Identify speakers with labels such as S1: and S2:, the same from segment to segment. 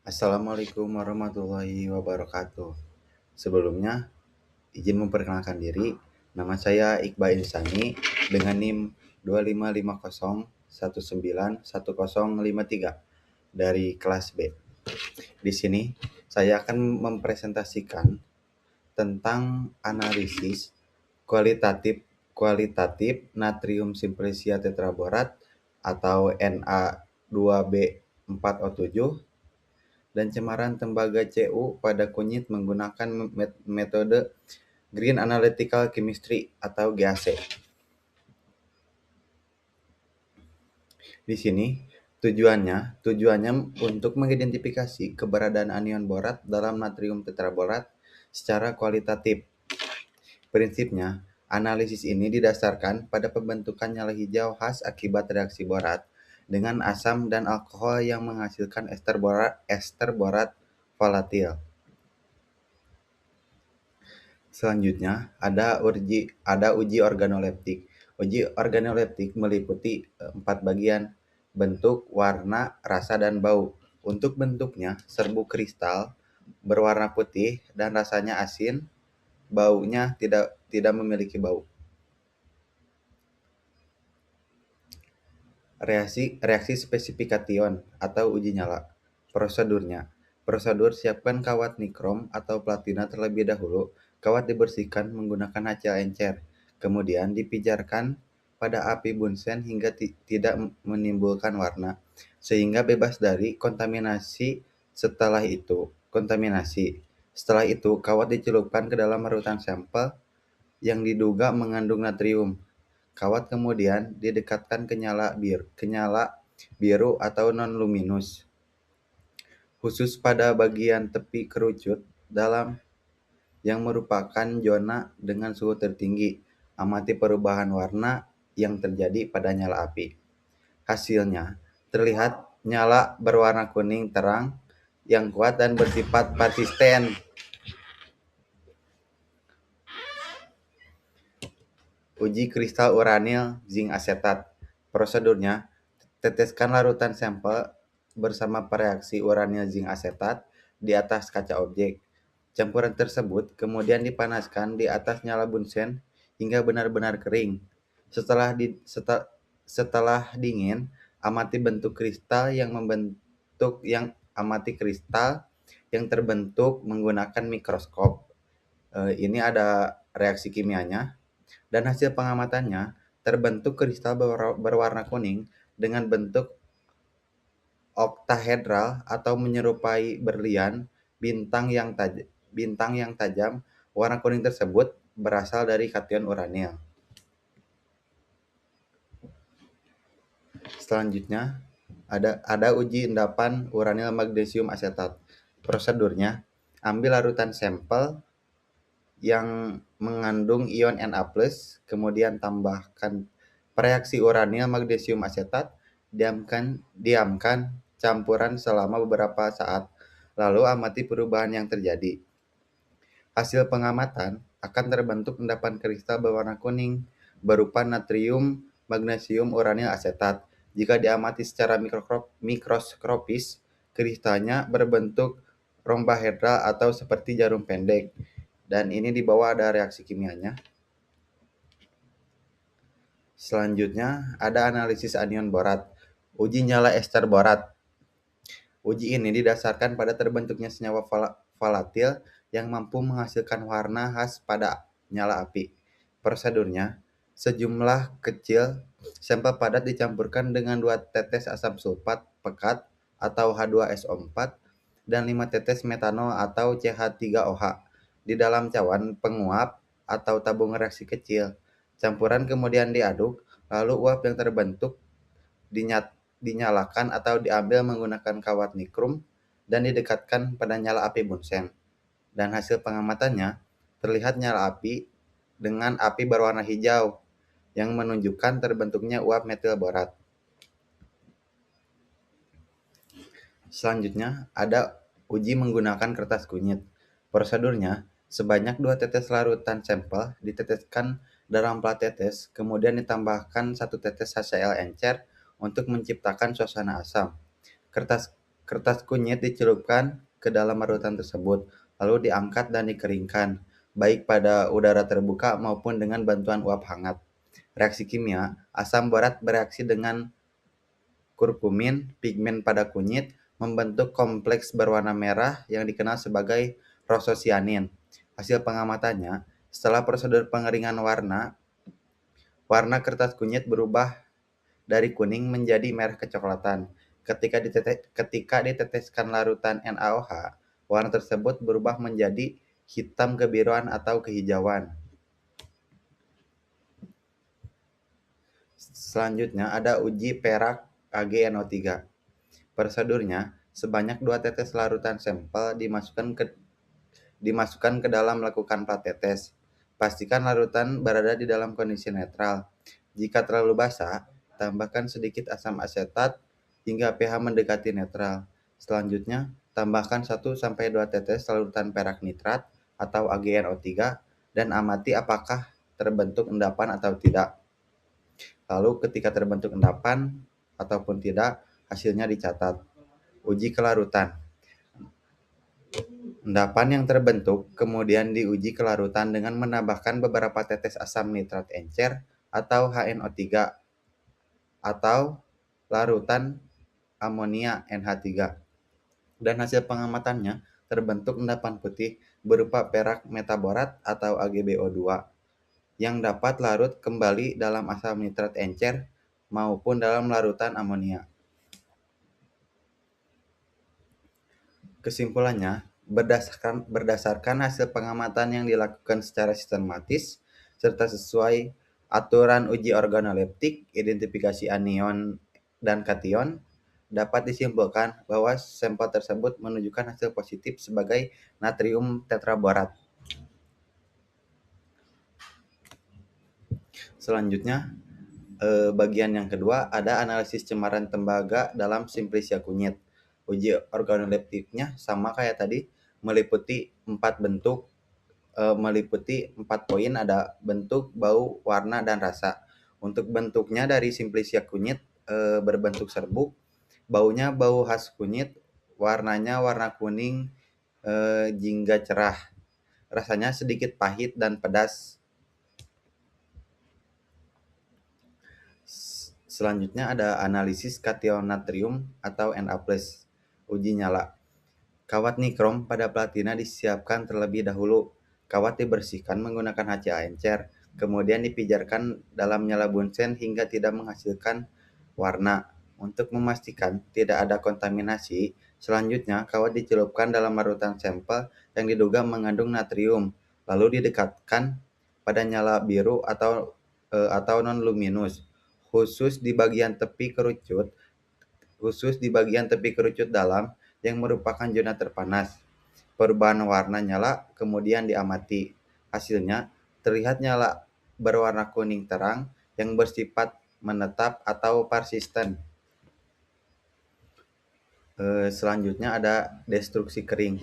S1: Assalamualaikum warahmatullahi wabarakatuh. Sebelumnya, izin memperkenalkan diri. Nama saya Iqbal Insani dengan NIM 2550191053 dari kelas B. Di sini, saya akan mempresentasikan tentang analisis kualitatif kualitatif natrium simplicia tetraborat atau Na2B4O7 dan cemaran tembaga Cu pada kunyit menggunakan metode Green Analytical Chemistry atau GAC. Di sini tujuannya untuk mengidentifikasi keberadaan anion borat dalam natrium tetraborat secara kualitatif. Prinsipnya, analisis ini didasarkan pada pembentukan nyala hijau khas akibat reaksi borat dengan asam dan alkohol yang menghasilkan ester borat volatil. Selanjutnya, ada uji organoleptik. Uji organoleptik meliputi 4 bagian: bentuk, warna, rasa, dan bau. Untuk bentuknya, serbuk kristal berwarna putih dan rasanya asin, baunya tidak memiliki bau. Reaksi spesifikation atau uji nyala. Prosedur siapkan kawat nikrom atau platina terlebih dahulu. Kawat dibersihkan menggunakan HCl encer. Kemudian dipijarkan pada api bunsen hingga tidak menimbulkan warna, sehingga bebas dari kontaminasi. Setelah itu, kawat dicelupkan ke dalam larutan sampel yang diduga mengandung natrium. Kawat kemudian didekatkan ke nyala biru atau non-luminus, khusus pada bagian tepi kerucut dalam yang merupakan zona dengan suhu tertinggi. Amati perubahan warna yang terjadi pada nyala api. Hasilnya terlihat nyala berwarna kuning terang yang kuat dan bersifat persisten. Uji kristal uranil zinc asetat. Prosedurnya, teteskan larutan sampel bersama pereaksi uranil zinc asetat di atas kaca objek. Campuran tersebut kemudian dipanaskan di atas nyala bunsen hingga benar-benar kering. Setelah dingin, amati kristal yang terbentuk menggunakan mikroskop. Ini ada reaksi kimianya. Dan hasil pengamatannya, terbentuk kristal berwarna kuning dengan bentuk oktahedral atau menyerupai berlian bintang yang tajam. Warna kuning tersebut berasal dari kation uranil. Selanjutnya, ada uji endapan uranil magnesium asetat. Prosedurnya, ambil larutan sampel yang mengandung ion Na+, kemudian tambahkan pereaksi uranil magnesium asetat, diamkan campuran selama beberapa saat, lalu amati perubahan yang terjadi. Hasil pengamatan akan terbentuk endapan kristal berwarna kuning berupa natrium magnesium uranil asetat. Jika diamati secara mikroskopis, kristalnya berbentuk rhombohedral atau seperti jarum pendek. Dan ini di bawah ada reaksi kimianya. Selanjutnya ada analisis anion borat. Uji nyala ester borat. Uji ini didasarkan pada terbentuknya senyawa volatil yang mampu menghasilkan warna khas pada nyala api. Prosedurnya, sejumlah kecil sampel padat dicampurkan dengan 2 tetes asam sulfat pekat atau H2SO4 dan 5 tetes metanol atau CH3OH di dalam cawan penguap atau tabung reaksi kecil. Campuran kemudian diaduk, lalu uap yang terbentuk dinyalakan atau diambil menggunakan kawat nikrom dan didekatkan pada nyala api bunsen. Dan hasil pengamatannya terlihat nyala api dengan api berwarna hijau yang menunjukkan terbentuknya uap metil borat. Selanjutnya ada uji menggunakan kertas kunyit. Prosedurnya, sebanyak 2 tetes larutan sampel diteteskan dalam plat tetes, kemudian ditambahkan 1 tetes HCl encer untuk menciptakan suasana asam. Kertas kunyit dicelupkan ke dalam larutan tersebut, lalu diangkat dan dikeringkan, baik pada udara terbuka maupun dengan bantuan uap hangat. Reaksi kimia, asam borat bereaksi dengan kurkumin, pigmen pada kunyit, membentuk kompleks berwarna merah yang dikenal sebagai rososianin. Hasil pengamatannya, setelah prosedur pengeringan warna kertas kunyit berubah dari kuning menjadi merah kecoklatan. Ketika diteteskan larutan NaOH, warna tersebut berubah menjadi hitam kebiruan atau kehijauan. Selanjutnya ada uji perak AgNO3. Prosedurnya, sebanyak 2 tetes larutan sampel dimasukkan ke dalam melakukan plat tetes. Pastikan larutan berada di dalam kondisi netral. Jika terlalu basah, tambahkan sedikit asam asetat hingga pH mendekati netral. Selanjutnya, tambahkan 1-2 tetes larutan perak nitrat atau AgNO3 dan amati apakah terbentuk endapan atau tidak. Lalu ketika terbentuk endapan ataupun tidak, hasilnya dicatat. Uji kelarutan. Endapan yang terbentuk kemudian diuji kelarutan dengan menambahkan beberapa tetes asam nitrat encer atau HNO3 atau larutan amonia NH3. Dan hasil pengamatannya terbentuk endapan putih berupa perak metaborat atau AgBO2 yang dapat larut kembali dalam asam nitrat encer maupun dalam larutan amonia. Kesimpulannya, berdasarkan hasil pengamatan yang dilakukan secara sistematis serta sesuai aturan uji organoleptik, identifikasi anion dan kation, dapat disimpulkan bahwa sampel tersebut menunjukkan hasil positif sebagai natrium tetraborat. Selanjutnya, bagian yang kedua ada analisis cemaran tembaga dalam simplisia kunyit. Uji organoleptiknya sama kayak tadi, meliputi 4 poin, ada bentuk, bau, warna, dan rasa. Untuk bentuknya dari simplisia kunyit berbentuk serbuk, baunya bau khas kunyit, warnanya warna kuning jingga cerah, rasanya sedikit pahit dan pedas. Selanjutnya ada analisis kation natrium atau Na+. Uji nyala. Kawat nikrom pada platina disiapkan terlebih dahulu. Kawat dibersihkan menggunakan HCA encer, kemudian dipijarkan dalam nyala bunsen hingga tidak menghasilkan warna. Untuk memastikan tidak ada kontaminasi, selanjutnya kawat dicelupkan dalam larutan sampel yang diduga mengandung natrium, lalu didekatkan pada nyala biru atau non-luminous, khusus di bagian tepi kerucut dalam yang merupakan zona terpanas. Perubahan warna nyala kemudian diamati. Hasilnya terlihat nyala berwarna kuning terang yang bersifat menetap atau persisten. Selanjutnya ada destruksi kering.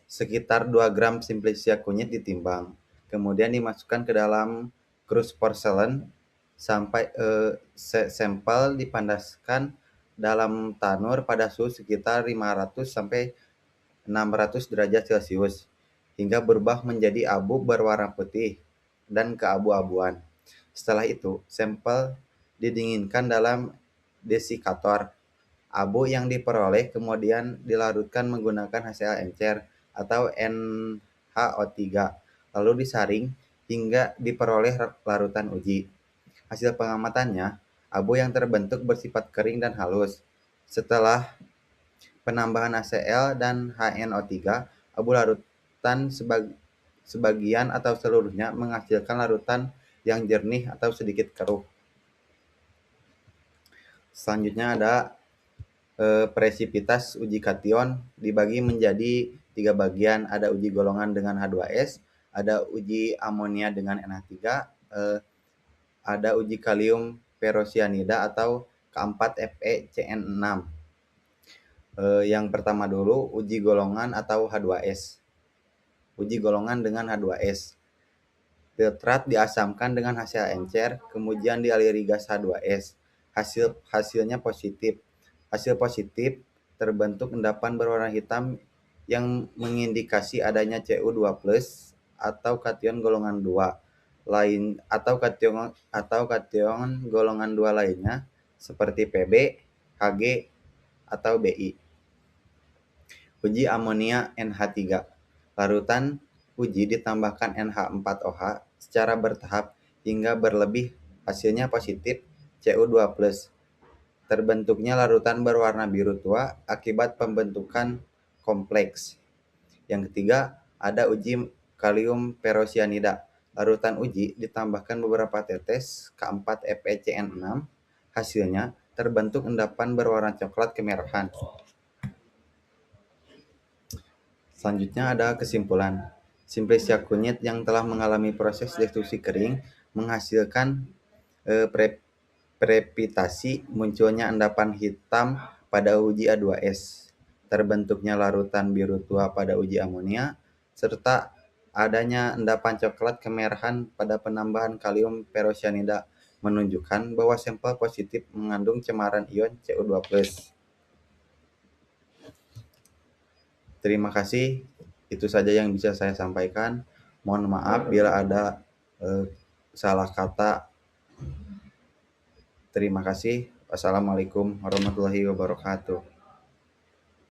S1: Sekitar 2 gram simplisia kunyit ditimbang, kemudian dimasukkan ke dalam krus porselen sampai sampel dipandaskan dalam tanur pada suhu sekitar 500 sampai 600 derajat Celcius hingga berubah menjadi abu berwarna putih dan keabu-abuan. Setelah itu, sampel didinginkan dalam desikator. Abu yang diperoleh kemudian dilarutkan menggunakan HCl encer atau NaO3, lalu disaring hingga diperoleh larutan uji. Hasil pengamatannya, abu yang terbentuk bersifat kering dan halus. Setelah penambahan HCl dan HNO3, abu larutan sebagian atau seluruhnya menghasilkan larutan yang jernih atau sedikit keruh. Selanjutnya ada presipitas uji kation dibagi menjadi 3 bagian. Ada uji golongan dengan H2S, ada uji amonia dengan NH3, ada uji kalium ferrosianida atau K4FeCN6. Yang pertama dulu uji golongan atau H2S. Uji golongan dengan H2S. Filtrat diasamkan dengan HCl encer, kemudian dialiri gas H2S. Hasilnya positif. Hasil positif terbentuk endapan berwarna hitam yang mengindikasi adanya Cu2+ atau kation golongan 2 lain atau kation golongan 2 lainnya seperti Pb, Hg, atau Bi. Uji amonia NH3. Larutan uji ditambahkan NH4OH secara bertahap hingga berlebih, hasilnya positif Cu2+. Terbentuknya larutan berwarna biru tua akibat pembentukan kompleks. Yang ketiga, ada uji kalium perosianida. Larutan uji ditambahkan beberapa tetes K4FeCN6. Hasilnya terbentuk endapan berwarna coklat kemerahan. Selanjutnya ada kesimpulan. Simplicia kunyit yang telah mengalami proses destruksi kering menghasilkan prepitasi, munculnya endapan hitam pada uji A2S, terbentuknya larutan biru tua pada uji amonia, serta adanya endapan coklat kemerahan pada penambahan kalium perosianida menunjukkan bahwa sampel positif mengandung cemaran ion Cu2+. Terima kasih, itu saja yang bisa saya sampaikan. Mohon maaf bila ada salah kata. Terima kasih. Wassalamualaikum warahmatullahi wabarakatuh.